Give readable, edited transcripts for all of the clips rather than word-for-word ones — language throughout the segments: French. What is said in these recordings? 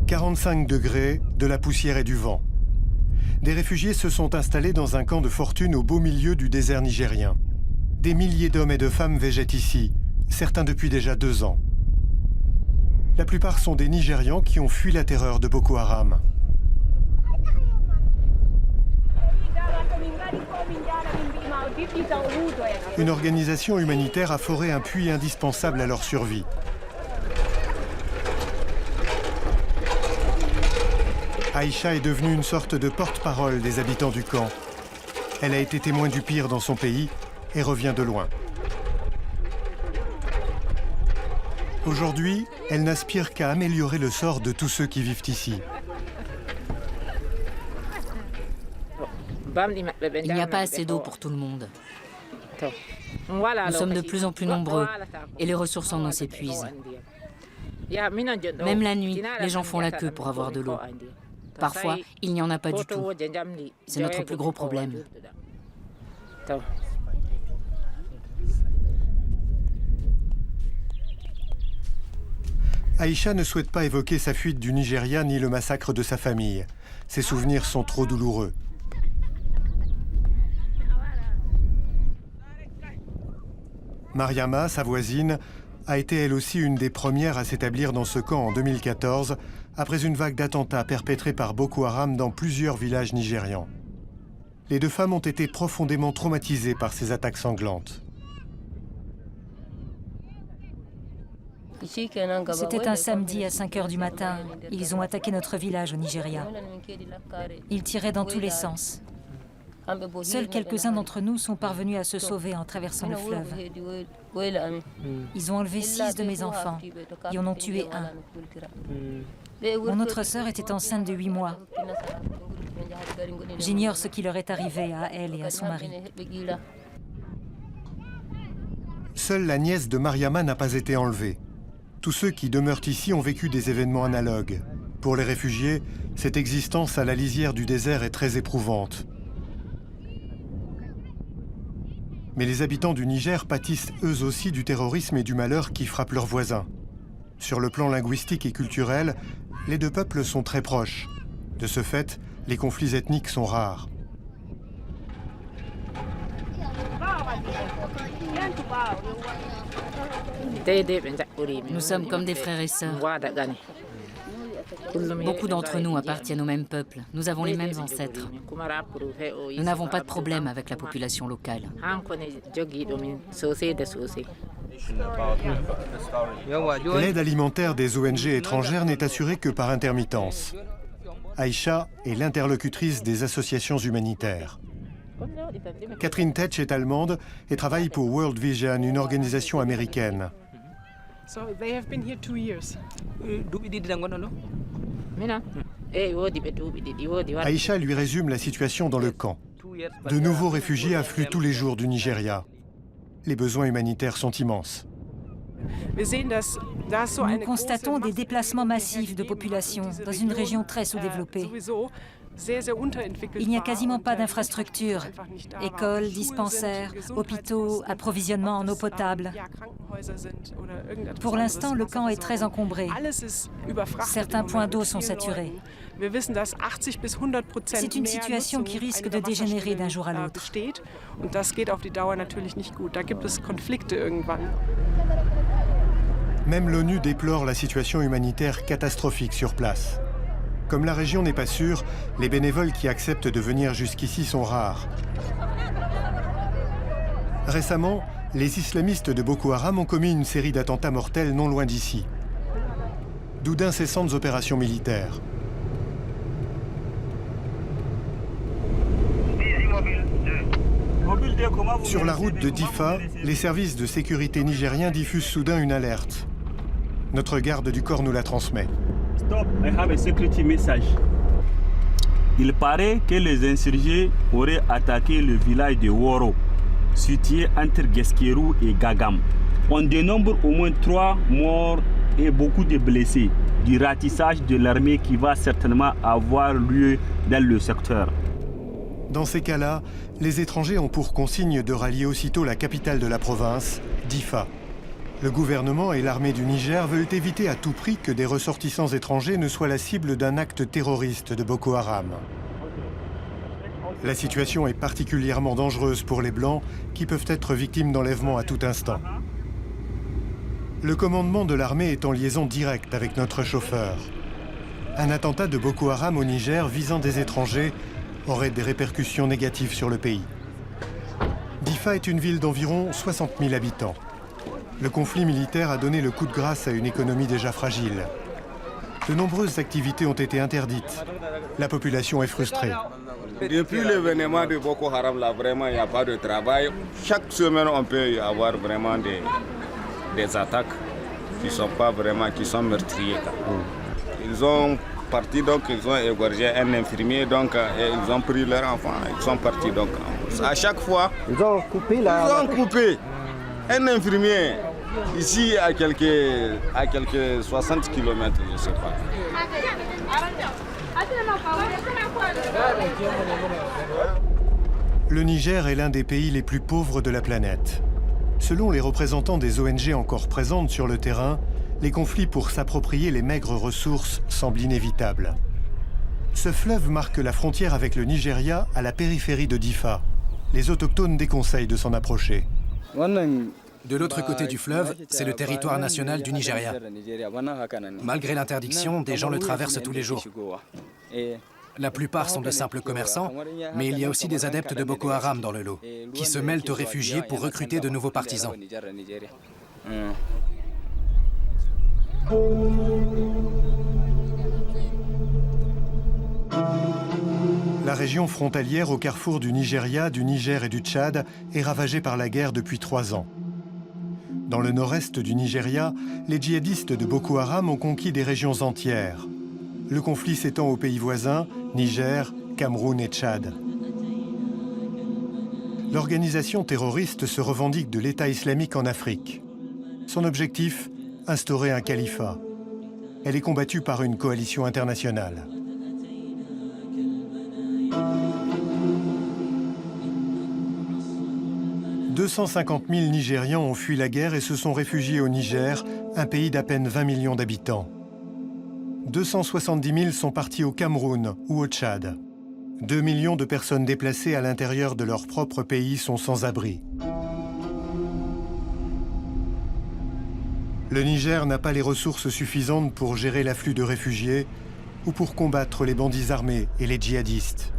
45 degrés, de la poussière et du vent. Des réfugiés se sont installés dans un camp de fortune au beau milieu du désert nigérien. Des milliers d'hommes et de femmes végètent ici, certains depuis déjà 2 ans. La plupart sont des Nigérians qui ont fui la terreur de Boko Haram. Une organisation humanitaire a foré un puits indispensable à leur survie. Aïcha est devenue une sorte de porte-parole des habitants du camp. Elle a été témoin du pire dans son pays et revient de loin. Aujourd'hui, elle n'aspire qu'à améliorer le sort de tous ceux qui vivent ici. Il n'y a pas assez d'eau pour tout le monde. Nous sommes de plus en plus nombreux et les ressources en eau s'épuisent. Même la nuit, les gens font la queue pour avoir de l'eau. Parfois, il n'y en a pas du tout. C'est notre plus gros problème. Aïcha ne souhaite pas évoquer sa fuite du Nigeria ni le massacre de sa famille. Ses souvenirs sont trop douloureux. Mariama, sa voisine, a été elle aussi une des premières à s'établir dans ce camp en 2014, après une vague d'attentats perpétrés par Boko Haram dans plusieurs villages nigérians. Les 2 femmes ont été profondément traumatisées par ces attaques sanglantes. C'était un samedi à 5 h du matin. Ils ont attaqué notre village au Nigeria. Ils tiraient dans tous les sens. Seuls quelques-uns d'entre nous sont parvenus à se sauver en traversant le fleuve. Ils ont enlevé 6 de mes enfants et en ont tué 1. Mon autre sœur était enceinte de 8 mois. J'ignore ce qui leur est arrivé à elle et à son mari. Seule la nièce de Mariama n'a pas été enlevée. Tous ceux qui demeurent ici ont vécu des événements analogues. Pour les réfugiés, cette existence à la lisière du désert est très éprouvante. Mais les habitants du Niger pâtissent eux aussi du terrorisme et du malheur qui frappent leurs voisins. Sur le plan linguistique et culturel, les 2 peuples sont très proches. De ce fait, les conflits ethniques sont rares. Nous sommes comme des frères et sœurs. Beaucoup d'entre nous appartiennent au même peuple. Nous avons les mêmes ancêtres. Nous n'avons pas de problème avec la population locale. L'aide alimentaire des ONG étrangères n'est assurée que par intermittence. Aïcha est l'interlocutrice des associations humanitaires. Catherine Tetsch est allemande et travaille pour World Vision, une organisation américaine. Aïcha lui résume la situation dans le camp. De nouveaux réfugiés affluent tous les jours du Nigeria. Les besoins humanitaires sont immenses. Nous constatons des déplacements massifs de population dans une région très sous-développée. Il n'y a quasiment pas d'infrastructures. Écoles, dispensaires, hôpitaux, approvisionnement en eau potable. Pour l'instant, le camp est très encombré. Certains points d'eau sont saturés. C'est une situation qui risque de dégénérer d'un jour à l'autre. Même l'ONU déplore la situation humanitaire catastrophique sur place. Comme la région n'est pas sûre, les bénévoles qui acceptent de venir jusqu'ici sont rares. Récemment, les islamistes de Boko Haram ont commis une série d'attentats mortels non loin d'ici. D'où d'incessantes opérations militaires. Sur la route de Difa, les services de sécurité nigériens diffusent soudain une alerte. Notre garde du corps nous la transmet. Stop, I have a security message. Il paraît que les insurgés auraient attaqué le village de Woro, situé entre Guesquerou et Gagam. On dénombre au moins 3 morts et beaucoup de blessés du ratissage de l'armée qui va certainement avoir lieu dans le secteur. Dans ces cas-là, les étrangers ont pour consigne de rallier aussitôt la capitale de la province, Difa. Le gouvernement et l'armée du Niger veulent éviter à tout prix que des ressortissants étrangers ne soient la cible d'un acte terroriste de Boko Haram. La situation est particulièrement dangereuse pour les Blancs qui peuvent être victimes d'enlèvements à tout instant. Le commandement de l'armée est en liaison directe avec notre chauffeur. Un attentat de Boko Haram au Niger visant des étrangers aurait des répercussions négatives sur le pays. Difa est une ville d'environ 60 000 habitants. Le conflit militaire a donné le coup de grâce à une économie déjà fragile. De nombreuses activités ont été interdites. La population est frustrée. Depuis l'événement de Boko Haram, là, vraiment, il n'y a pas de travail. Chaque semaine, on peut y avoir vraiment des attaques qui sont meurtriers. Ils ont parti, donc ils ont égorgé un infirmier, donc et ils ont pris leur enfant, ils sont partis. Donc à chaque fois, ils ont coupé un infirmier ici à quelques 60 km, je ne sais pas. Le Niger est l'un des pays les plus pauvres de la planète. Selon les représentants des ONG encore présentes sur le terrain, les conflits pour s'approprier les maigres ressources semblent inévitables. Ce fleuve marque la frontière avec le Nigeria à la périphérie de Difa. Les autochtones déconseillent de s'en approcher. De l'autre côté du fleuve, c'est le territoire national du Nigeria. Malgré l'interdiction, des gens le traversent tous les jours. La plupart sont de simples commerçants, mais il y a aussi des adeptes de Boko Haram dans le lot, qui se mêlent aux réfugiés pour recruter de nouveaux partisans. La région frontalière au carrefour du Nigeria, du Niger et du Tchad est ravagée par la guerre depuis 3 ans. Dans le nord-est du Nigeria, les djihadistes de Boko Haram ont conquis des régions entières. Le conflit s'étend aux pays voisins, Niger, Cameroun et Tchad. L'organisation terroriste se revendique de l'État islamique en Afrique. Son objectif, instaurer un califat. Elle est combattue par une coalition internationale. « 250 000 Nigérians ont fui la guerre et se sont réfugiés au Niger, un pays d'à peine 20 millions d'habitants. 270 000 sont partis au Cameroun ou au Tchad. 2 millions de personnes déplacées à l'intérieur de leur propre pays sont sans abri. Le Niger n'a pas les ressources suffisantes pour gérer l'afflux de réfugiés ou pour combattre les bandits armés et les djihadistes.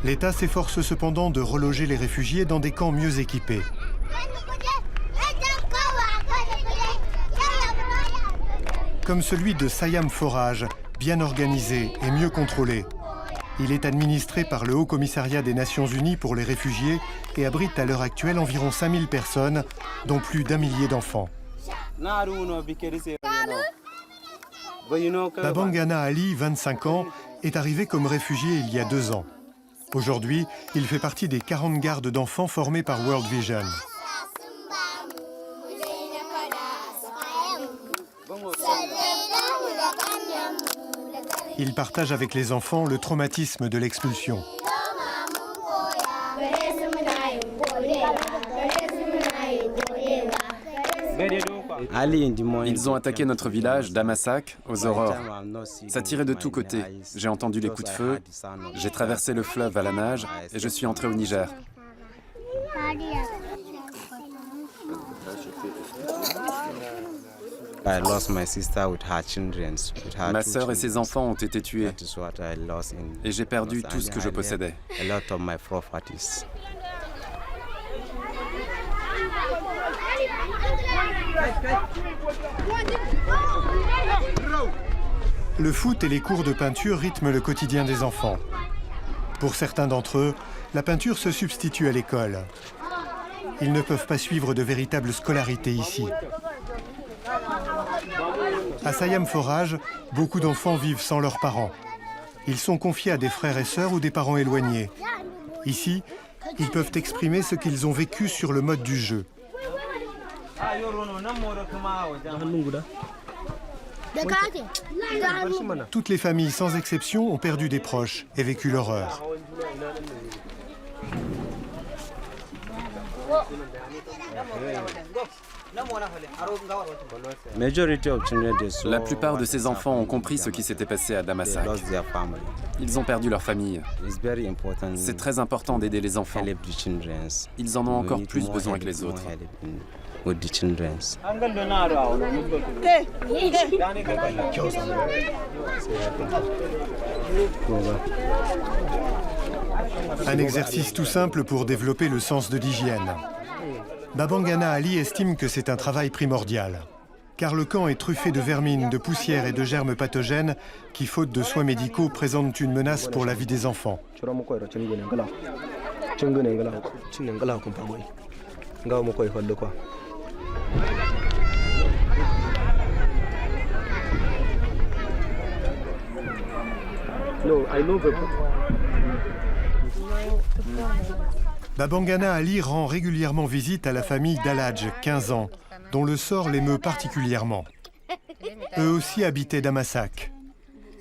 L'État s'efforce cependant de reloger les réfugiés dans des camps mieux équipés. Comme celui de Sayam Forage, bien organisé et mieux contrôlé. Il est administré par le Haut Commissariat des Nations Unies pour les réfugiés et abrite à l'heure actuelle environ 5000 personnes, dont plus d'1 millier d'enfants. Babangana Ali, 25 ans, est arrivé comme réfugié il y a 2 ans. Aujourd'hui, il fait partie des 40 gardes d'enfants formés par World Vision. Il partage avec les enfants le traumatisme de l'expulsion. Ils ont attaqué notre village d'Amasak aux aurores. Ça tirait de tous côtés. J'ai entendu les coups de feu, j'ai traversé le fleuve à la nage et je suis entré au Niger. Ma sœur et ses enfants ont été tués et j'ai perdu tout ce que je possédais. Le foot et les cours de peinture rythment le quotidien des enfants. Pour certains d'entre eux, la peinture se substitue à l'école. Ils ne peuvent pas suivre de véritable scolarité ici. À Sayam Forage, beaucoup d'enfants vivent sans leurs parents. Ils sont confiés à des frères et sœurs ou des parents éloignés. Ici, ils peuvent exprimer ce qu'ils ont vécu sur le mode du jeu. Toutes les familles, sans exception, ont perdu des proches et vécu l'horreur. La plupart de ces enfants ont compris ce qui s'était passé à Damasak. Ils ont perdu leur famille. C'est très important d'aider les enfants. Ils en ont encore plus besoin que les autres. Un exercice tout simple pour développer le sens de l'hygiène. Babangana Ali estime que c'est un travail primordial, car le camp est truffé de vermine, de poussière et de germes pathogènes qui, faute de soins médicaux, présentent une menace pour la vie des enfants. Babangana Ali rend régulièrement visite à la famille d'Aladj, 15 ans, dont le sort l'émeut particulièrement. Eux aussi habitaient Damasak.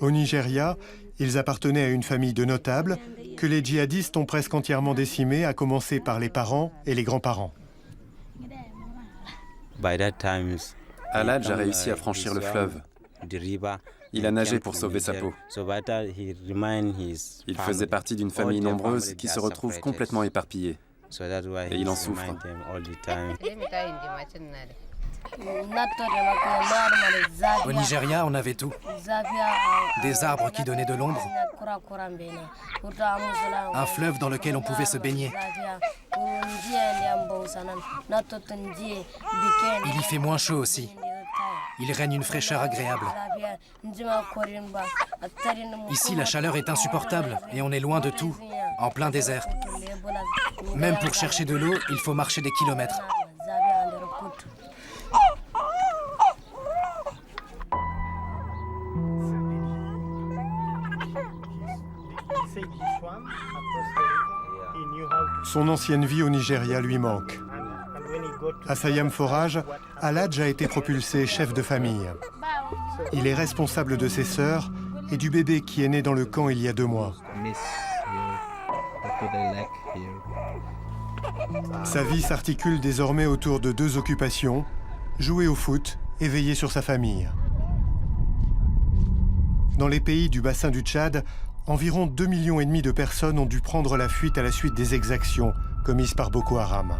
Au Nigeria, ils appartenaient à une famille de notables que les djihadistes ont presque entièrement décimés, à commencer par les parents et les grands-parents. Aladj a réussi à franchir le fleuve. Il a nagé pour sauver sa peau. Il faisait partie d'une famille nombreuse qui se retrouve complètement éparpillée. Et il en souffre. Au Nigeria, on avait tout. Des arbres qui donnaient de l'ombre. Un fleuve dans lequel on pouvait se baigner. Il y fait moins chaud aussi. Il règne une fraîcheur agréable. Ici, la chaleur est insupportable et on est loin de tout, en plein désert. Même pour chercher de l'eau, il faut marcher des kilomètres. Son ancienne vie au Nigeria lui manque. À Sayam Forage, Aladj a été propulsé chef de famille. Il est responsable de ses sœurs et du bébé qui est né dans le camp il y a 2 mois. Sa vie s'articule désormais autour de 2 occupations, jouer au foot et veiller sur sa famille. Dans les pays du bassin du Tchad, environ 2,5 millions de personnes ont dû prendre la fuite à la suite des exactions commises par Boko Haram.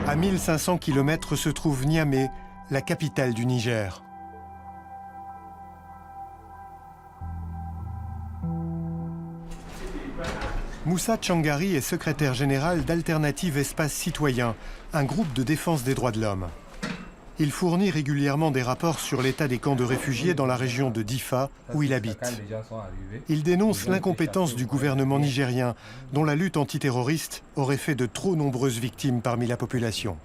À 1500 km se trouve Niamey, la capitale du Niger. Moussa Tchangari est secrétaire général d'Alternative Espace Citoyen, un groupe de défense des droits de l'homme. Il fournit régulièrement des rapports sur l'état des camps de réfugiés dans la région de Difa, où il habite. Il dénonce l'incompétence du gouvernement nigérien, dont la lutte antiterroriste aurait fait de trop nombreuses victimes parmi la population.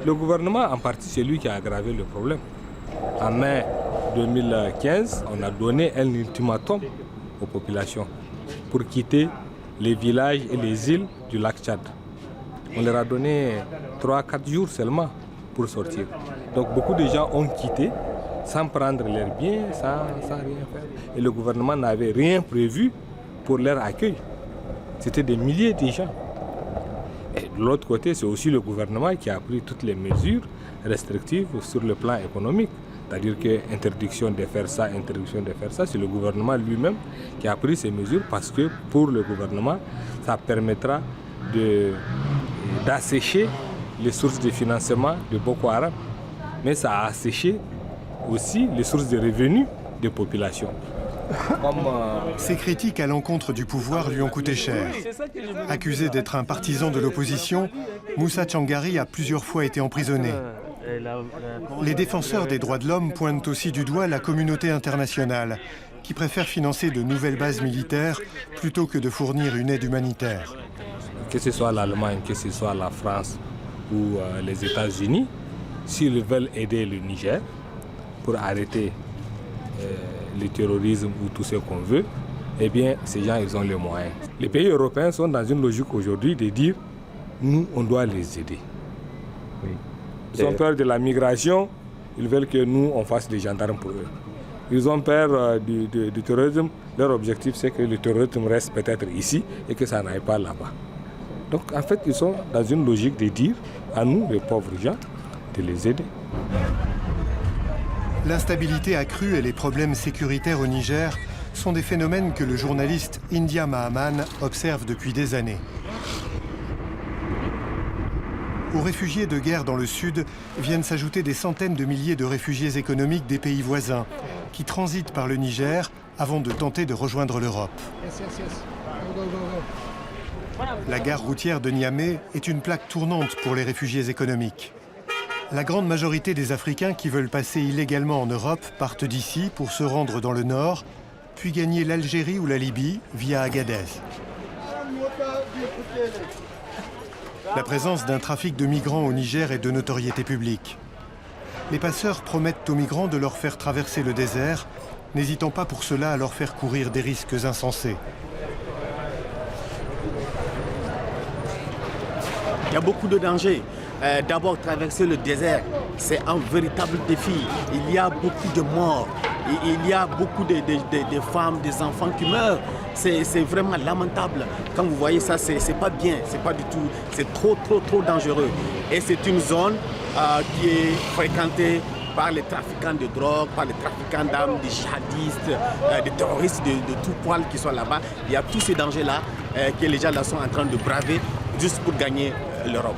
Le gouvernement, en partie, c'est lui qui a aggravé le problème. En mai 2015, on a donné un ultimatum aux populations pour quitter les villages et les îles du lac Tchad. On leur a donné 3-4 jours seulement pour sortir. Donc beaucoup de gens ont quitté sans prendre leurs biens, sans rien faire. Et le gouvernement n'avait rien prévu pour leur accueil. C'était des milliers de gens. Et de l'autre côté, c'est aussi le gouvernement qui a pris toutes les mesures restrictives sur le plan économique. C'est-à-dire que interdiction de faire ça, c'est le gouvernement lui-même qui a pris ces mesures parce que pour le gouvernement, ça permettra d'assécher les sources de financement de Boko Haram. Mais ça a asséché aussi les sources de revenus des populations. Ces critiques à l'encontre du pouvoir lui ont coûté cher. Accusé d'être un partisan de l'opposition, Moussa Tchangari a plusieurs fois été emprisonné. Les défenseurs des droits de l'homme pointent aussi du doigt la communauté internationale, qui préfère financer de nouvelles bases militaires plutôt que de fournir une aide humanitaire. Que ce soit l'Allemagne, que ce soit la France ou les États-Unis, s'ils veulent aider le Niger pour arrêter le terrorisme ou tout ce qu'on veut, eh bien, ces gens, ils ont les moyens. Les pays européens sont dans une logique aujourd'hui de dire, nous, on doit les aider. Oui. Ils ont peur de la migration, ils veulent que nous, on fasse des gendarmes pour eux. Ils ont peur du terrorisme, leur objectif, c'est que le terrorisme reste peut-être ici et que ça n'aille pas là-bas. Donc, en fait, ils sont dans une logique de dire, à nous, les pauvres gens, de les aider. L'instabilité accrue et les problèmes sécuritaires au Niger sont des phénomènes que le journaliste India Mahaman observe depuis des années. Aux réfugiés de guerre dans le sud viennent s'ajouter des centaines de milliers de réfugiés économiques des pays voisins qui transitent par le Niger avant de tenter de rejoindre l'Europe. La gare routière de Niamey est une plaque tournante pour les réfugiés économiques. La grande majorité des Africains qui veulent passer illégalement en Europe partent d'ici pour se rendre dans le nord, puis gagner l'Algérie ou la Libye via Agadez. La présence d'un trafic de migrants au Niger est de notoriété publique. Les passeurs promettent aux migrants de leur faire traverser le désert, n'hésitant pas pour cela à leur faire courir des risques insensés. Il y a beaucoup de dangers. D'abord, traverser le désert, c'est un véritable défi. Il y a beaucoup de morts. Il y a beaucoup de femmes, des enfants qui meurent. C'est vraiment lamentable. Quand vous voyez ça, c'est pas bien, c'est pas du tout, c'est trop dangereux. Et c'est une zone qui est fréquentée par les trafiquants de drogue, par les trafiquants d'armes, des djihadistes, des terroristes de tout poil qui sont là-bas. Il y a tous ces dangers-là que les gens là sont en train de braver juste pour gagner l'Europe.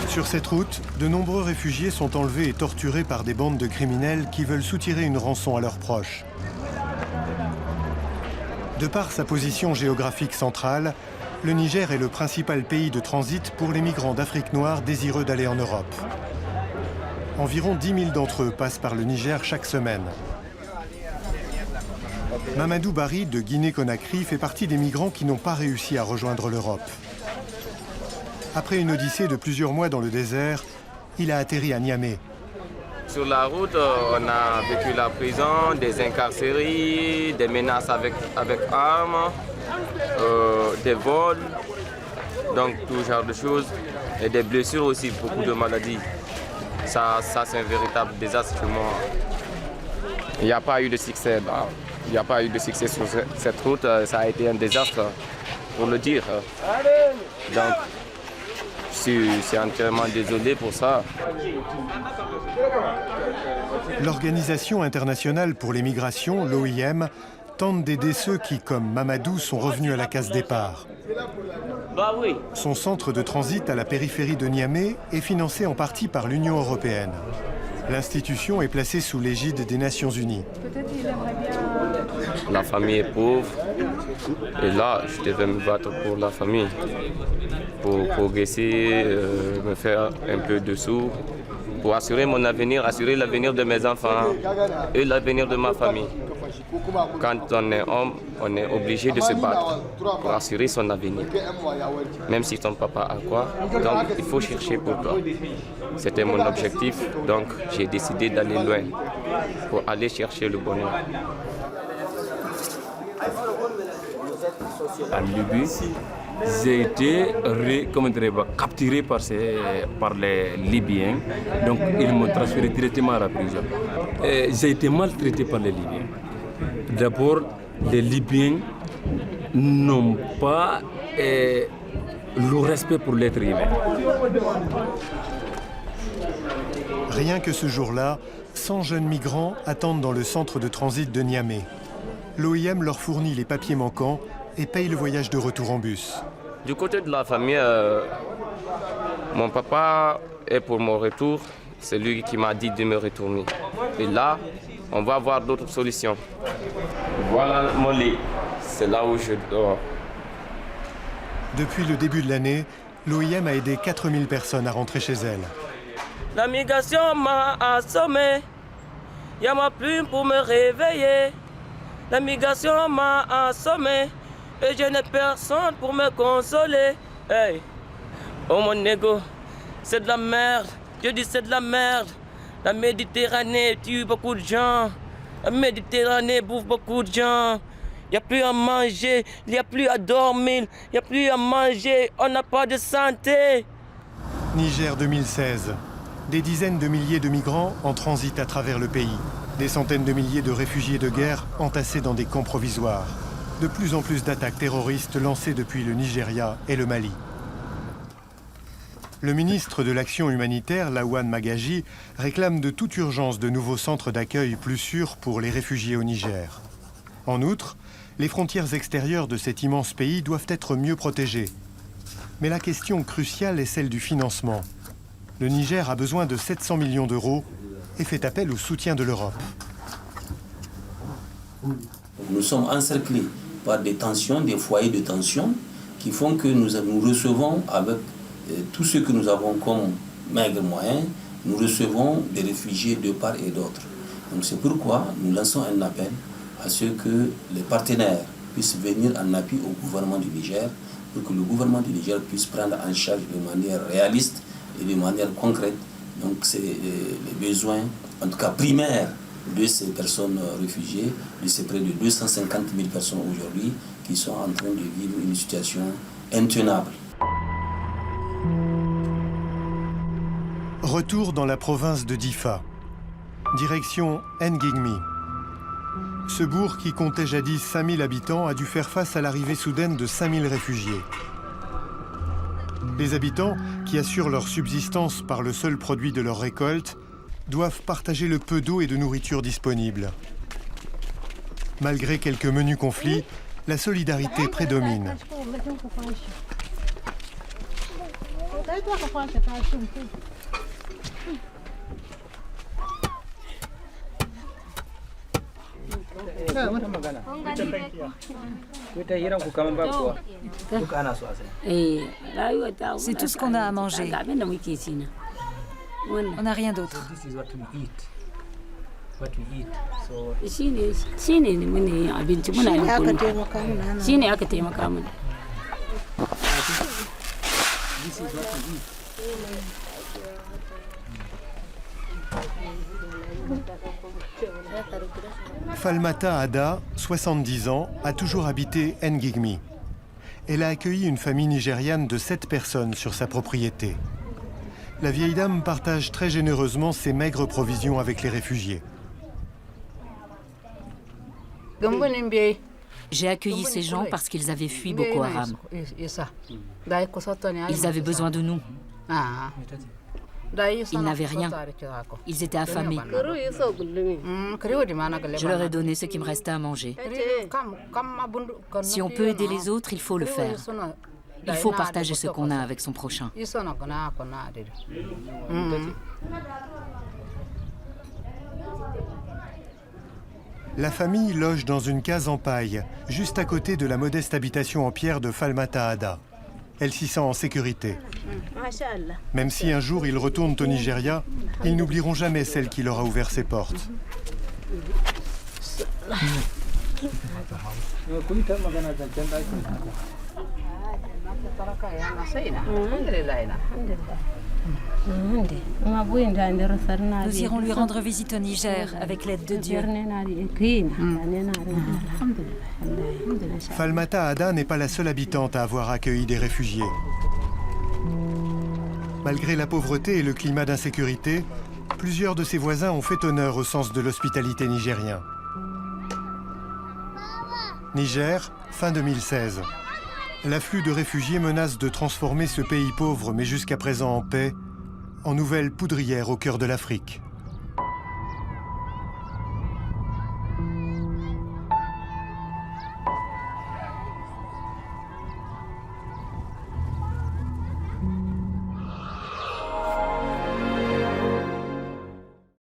Sur cette route, de nombreux réfugiés sont enlevés et torturés par des bandes de criminels qui veulent soutirer une rançon à leurs proches. De par sa position géographique centrale, le Niger est le principal pays de transit pour les migrants d'Afrique noire désireux d'aller en Europe. Environ 10 000 d'entre eux passent par le Niger chaque semaine. Mamadou Bari de Guinée-Conakry fait partie des migrants qui n'ont pas réussi à rejoindre l'Europe. Après une odyssée de plusieurs mois dans le désert, il a atterri à Niamey. Sur la route, on a vécu la prison, des incarcéries, des menaces avec armes, des vols, donc tout genre de choses, et des blessures aussi, beaucoup de maladies. Ça c'est un véritable désastre pour moi. Il n'y a pas eu de succès. Il n'y a pas eu de succès sur cette route. Ça a été un désastre, pour le dire. Donc, je suis entièrement désolé pour ça. L'Organisation internationale pour les migrations, l'OIM, tente d'aider ceux qui, comme Mamadou, sont revenus à la case départ. Son centre de transit à la périphérie de Niamey est financé en partie par l'Union européenne. L'institution est placée sous l'égide des Nations Unies. La famille est pauvre et là, je devais me battre pour la famille, pour progresser, me faire un peu de sous, pour assurer mon avenir, assurer l'avenir de mes enfants et l'avenir de ma famille. Quand on est homme, on est obligé de se battre pour assurer son avenir. Même si ton papa a quoi, donc il faut chercher pour toi. C'était mon objectif, donc j'ai décidé d'aller loin pour aller chercher le bonheur. En Libye, j'ai été capturé par les Libyens, donc ils m'ont transféré directement à la prison. J'ai été maltraité par les Libyens. D'abord, les Libyens n'ont pas le respect pour l'être humain. Rien que ce jour-là, 100 jeunes migrants attendent dans le centre de transit de Niamey. L'OIM leur fournit les papiers manquants et paye le voyage de retour en bus. Du côté de la famille, mon papa est pour mon retour. C'est lui qui m'a dit de me retourner. Et là, on va avoir d'autres solutions. Voilà mon lit. C'est là où je dors. Depuis le début de l'année, l'OIM a aidé 4000 personnes à rentrer chez elles. La migration m'a assommé. Il y a ma plume pour me réveiller. La migration m'a assommé. Et je n'ai personne pour me consoler. Hey. Oh mon ego, c'est de la merde. Je dis c'est de la merde. La Méditerranée tue beaucoup de gens. La Méditerranée bouffe beaucoup de gens. Il n'y a plus à manger, il n'y a plus à dormir, il n'y a plus à manger, on n'a pas de santé. Niger 2016. Des dizaines de milliers de migrants en transit à travers le pays. Des centaines de milliers de réfugiés de guerre entassés dans des camps provisoires. De plus en plus d'attaques terroristes lancées depuis le Nigeria et le Mali. Le ministre de l'Action humanitaire, Lawan Magaji, réclame de toute urgence de nouveaux centres d'accueil plus sûrs pour les réfugiés au Niger. En outre, les frontières extérieures de cet immense pays doivent être mieux protégées. Mais la question cruciale est celle du financement. Le Niger a besoin de 700 millions d'euros et fait appel au soutien de l'Europe. Nous sommes encerclés par des tensions, des foyers de tension qui font que nous recevons avec tout ce que nous avons comme maigres moyens, nous recevons des réfugiés de part et d'autre. Donc c'est pourquoi nous lançons un appel à ce que les partenaires puissent venir en appui au gouvernement du Niger pour que le gouvernement du Niger puisse prendre en charge de manière réaliste et de manière concrète. Donc c'est les besoins, en tout cas primaires, de ces personnes réfugiées, de ces près de 250 000 personnes aujourd'hui qui sont en train de vivre une situation intenable. Retour dans la province de Difa. Direction Ngigmi. Ce bourg, qui comptait jadis 5000 habitants, a dû faire face à l'arrivée soudaine de 5000 réfugiés. Les habitants, qui assurent leur subsistance par le seul produit de leur récolte, doivent partager le peu d'eau et de nourriture disponible. Malgré quelques menus conflits, la solidarité prédomine. C'est tout ce qu'on a à manger. On n'a rien d'autre. Falmata Ada, 70 ans, a toujours habité Ngigmi. Elle a accueilli une famille nigériane de 7 personnes sur sa propriété. La vieille dame partage très généreusement ses maigres provisions avec les réfugiés. J'ai accueilli ces gens parce qu'ils avaient fui Boko Haram. Ils avaient besoin de nous. Ils n'avaient rien. Ils étaient affamés. Je leur ai donné ce qui me restait à manger. Si on peut aider les autres, il faut le faire. Il faut partager ce qu'on a avec son prochain. La famille loge dans une case en paille, juste à côté de la modeste habitation en pierre de Falmata Ada. Elle s'y sent en sécurité. Même si un jour ils retournent au Nigeria, ils n'oublieront jamais celle qui leur a ouvert ses portes. Nous irons lui rendre visite au Niger avec l'aide de Dieu. Falmata Ada n'est pas la seule habitante à avoir accueilli des réfugiés. Malgré la pauvreté et le climat d'insécurité, plusieurs de ses voisins ont fait honneur au sens de l'hospitalité nigérien. Niger, fin 2016. L'afflux de réfugiés menace de transformer ce pays pauvre, mais jusqu'à présent en paix, en nouvelle poudrière au cœur de l'Afrique.